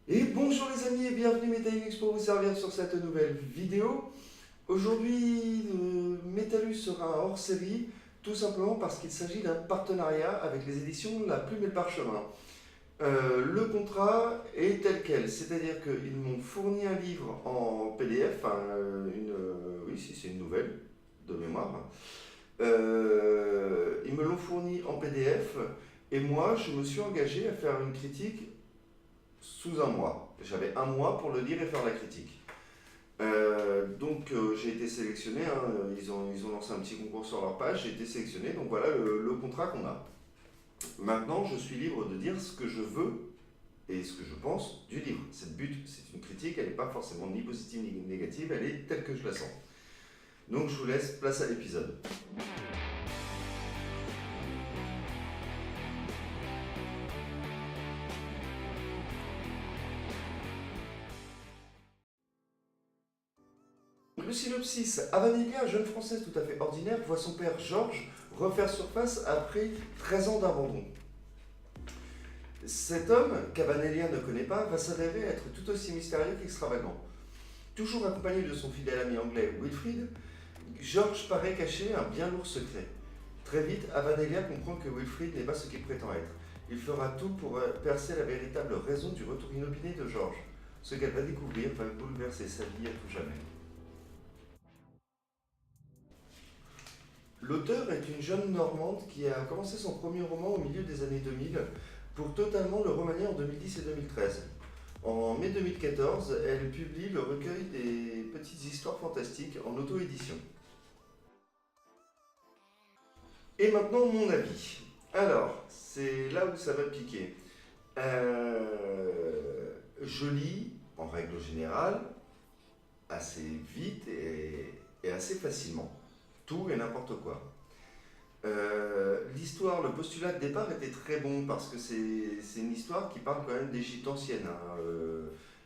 Et bonjour les amis et bienvenue Metalux pour vous servir sur cette nouvelle vidéo. Aujourd'hui, Metalus sera un hors-série, tout simplement parce qu'il s'agit d'un partenariat avec les éditions La Plume et le Parchemin. Le contrat est tel quel, c'est-à-dire qu'ils m'ont fourni un livre en PDF, oui si c'est une nouvelle de mémoire. Ils me l'ont fourni en PDF et moi je me suis engagé à faire une critique sous un mois. J'avais un mois pour le lire et faire la critique. J'ai été sélectionné, hein, ils ont lancé un petit concours sur leur page, j'ai été sélectionné, donc voilà le contrat qu'on a. Maintenant, je suis libre de dire ce que je veux et ce que je pense du livre. C'est le but, c'est une critique, elle n'est pas forcément ni positive ni négative, elle est telle que je la sens. Donc je vous laisse place à l'épisode. Le synopsis: Avanelia, jeune française tout à fait ordinaire, voit son père Georges refaire surface après 13 ans d'abandon. Cet homme, qu'Avanelia ne connaît pas, va s'avérer être tout aussi mystérieux qu'extravagant. Toujours accompagné de son fidèle ami anglais Wilfrid, Georges paraît cacher un bien lourd secret. Très vite, Avanelia comprend que Wilfrid n'est pas ce qu'il prétend être. Il fera tout pour percer la véritable raison du retour inopiné de Georges. Ce qu'elle va découvrir va bouleverser sa vie à tout jamais. L'auteur est une jeune Normande qui a commencé son premier roman au milieu des années 2000 pour totalement le remanier en 2010 et 2013. En mai 2014, elle publie le recueil des petites histoires fantastiques en auto-édition. Et maintenant, mon avis. Alors, c'est là où ça va piquer. Je lis, en règle générale, assez vite et assez facilement. Tout et n'importe quoi. L'histoire, le postulat de départ était très bon parce que c'est une histoire qui parle quand même d'Égypte ancienne, hein.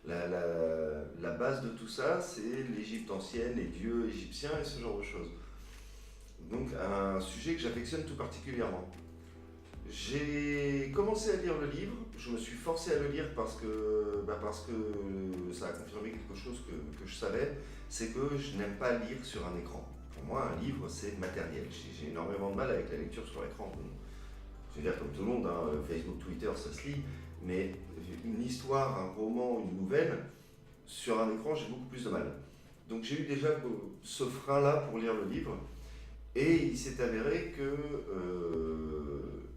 La base de tout ça, c'est l'Égypte ancienne, les dieux égyptiens et ce genre de choses. Donc un sujet que j'affectionne tout particulièrement. J'ai commencé à lire le livre, je me suis forcé à le lire parce que ça a confirmé quelque chose que je savais, c'est que je n'aime pas lire sur un écran. Pour moi, un livre, c'est matériel. J'ai énormément de mal avec la lecture sur l'écran. Bon, je veux dire, comme tout le monde, hein, Facebook, Twitter, ça se lit, mais une histoire, un roman, une nouvelle, sur un écran, j'ai beaucoup plus de mal. Donc j'ai eu déjà ce frein-là pour lire le livre, et il s'est avéré que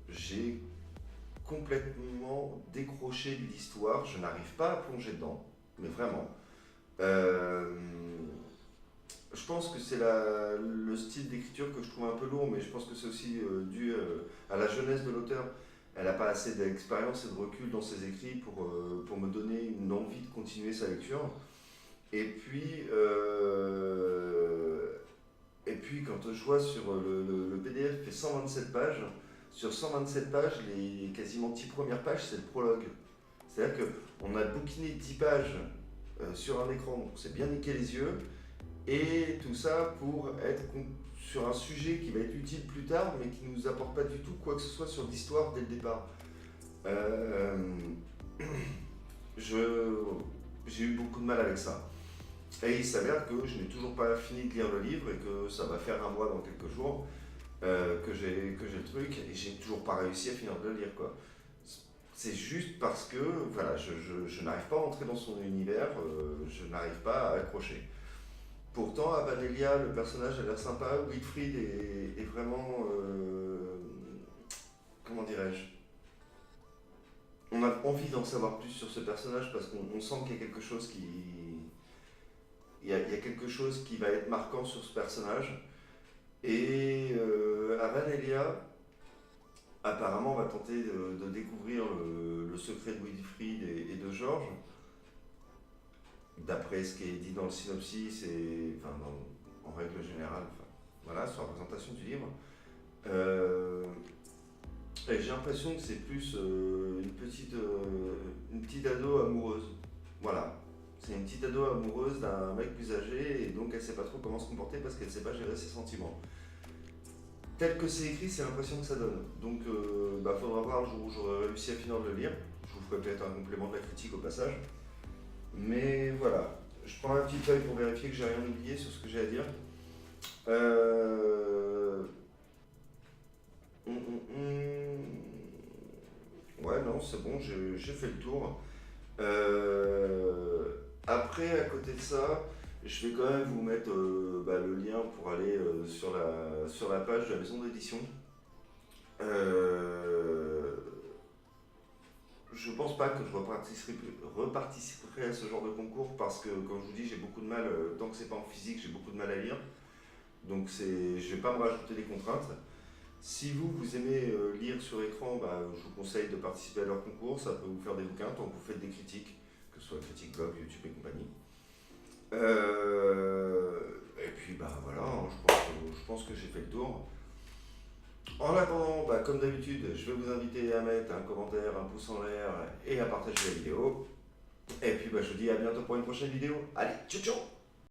j'ai complètement décroché de l'histoire, je n'arrive pas à plonger dedans, mais vraiment. Euh, je pense que c'est le style d'écriture que je trouve un peu lourd, mais je pense que c'est aussi dû à la jeunesse de l'auteur. Elle n'a pas assez d'expérience et de recul dans ses écrits pour me donner une envie de continuer sa lecture. Et puis, euh, et puis quand je vois sur le PDF fait 127 pages, sur 127 pages, les quasiment 10 premières pages, c'est le prologue. C'est-à-dire qu'on a bouquiné 10 pages sur un écran, donc c'est bien niqué les yeux, et tout ça pour être sur un sujet qui va être utile plus tard, mais qui ne nous apporte pas du tout quoi que ce soit sur l'histoire dès le départ. Euh, j'ai eu beaucoup de mal avec ça. Et il s'avère que je n'ai toujours pas fini de lire le livre et que ça va faire un mois dans quelques jours que j'ai le truc et j'ai toujours pas réussi à finir de le lire, quoi. C'est juste parce que voilà, je n'arrive pas à rentrer dans son univers, je n'arrive pas à accrocher. Pourtant, à Vanelia, le personnage a l'air sympa, Wilfried est vraiment. Comment dirais-je? On a envie d'en savoir plus sur ce personnage parce qu'on sent qu'il y a quelque chose qui. Il y a quelque chose qui va être marquant sur ce personnage. Et à Vanelia, apparemment, on va tenter de découvrir le secret de Wilfried et de Georges. D'après ce qui est dit dans le synopsis et enfin, en règle générale, enfin, voilà, sur la présentation du livre. Euh, et j'ai l'impression que c'est plus une petite ado amoureuse. Voilà. C'est une petite ado amoureuse d'un mec plus âgé et donc elle sait pas trop comment se comporter parce qu'elle sait pas gérer ses sentiments. Tel que c'est écrit, c'est l'impression que ça donne. Donc faudra voir le jour où j'aurai réussi à finir de le lire. Je vous pouvez peut-être un complément de la critique au passage. Mais voilà, je prends un petit œil pour vérifier que j'ai rien oublié sur ce que j'ai à dire. Euh... hum, hum, Ouais, non, c'est bon, j'ai fait le tour. Après, à côté de ça, je vais quand même vous mettre le lien pour aller sur la page de la maison d'édition. Euh, je pense pas que je reparticiperai à ce genre de concours parce que, comme je vous dis, j'ai beaucoup de mal, tant que c'est pas en physique, j'ai beaucoup de mal à lire. Donc je vais pas me rajouter des contraintes. Si vous aimez lire sur écran, je vous conseille de participer à leur concours. Ça peut vous faire des bouquins tant que vous faites des critiques, que ce soit critique blog, YouTube et compagnie. Et puis voilà, hein, je pense que j'ai fait le tour. En attendant, comme d'habitude, je vais vous inviter à mettre un commentaire, un pouce en l'air et à partager la vidéo. Et puis je vous dis à bientôt pour une prochaine vidéo. Allez, ciao ciao!